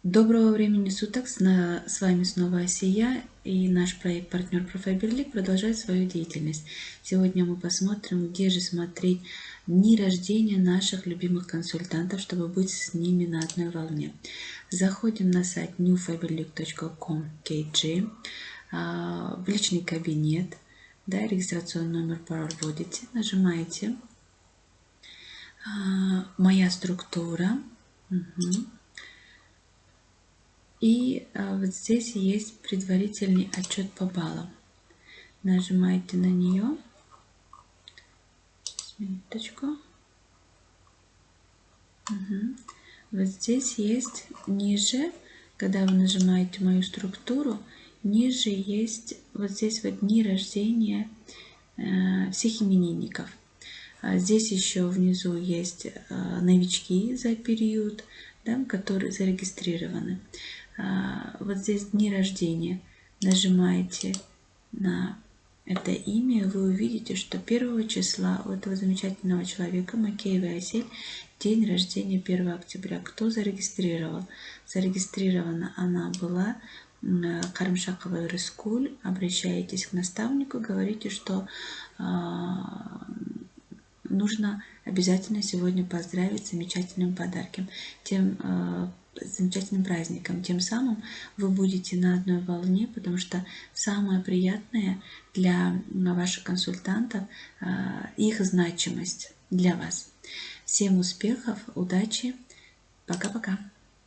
Доброго времени суток, с вами снова Асия, и наш проект-партнер ProFiberLeague продолжает свою деятельность. Сегодня мы посмотрим, где же смотреть дни рождения наших любимых консультантов, чтобы быть с ними на одной волне. Заходим на сайт newfiberleague.com.kg, в личный кабинет, регистрационный номер, пароль вводите, нажимаете «Моя структура». И вот здесь есть предварительный отчет по баллам. Нажимаете на нее. Минуточку. Вот здесь есть ниже, когда вы нажимаете мою структуру, ниже есть вот здесь вот дни рождения всех именинников. Здесь еще внизу есть новички за период, которые зарегистрированы. Вот здесь дни рождения. Нажимаете на это имя, и вы увидите, что 1 числа у этого замечательного человека, Макеевой Асель, день рождения 1 октября. Кто зарегистрировал? Зарегистрирована она была Карымшакова Рыскуль. Обращаетесь к наставнику, говорите, что нужно обязательно сегодня поздравить с замечательным подарком, замечательным праздником. Тем самым вы будете на одной волне, потому что самое приятное для ваших консультантов их значимость для вас. Всем успехов, удачи, пока-пока.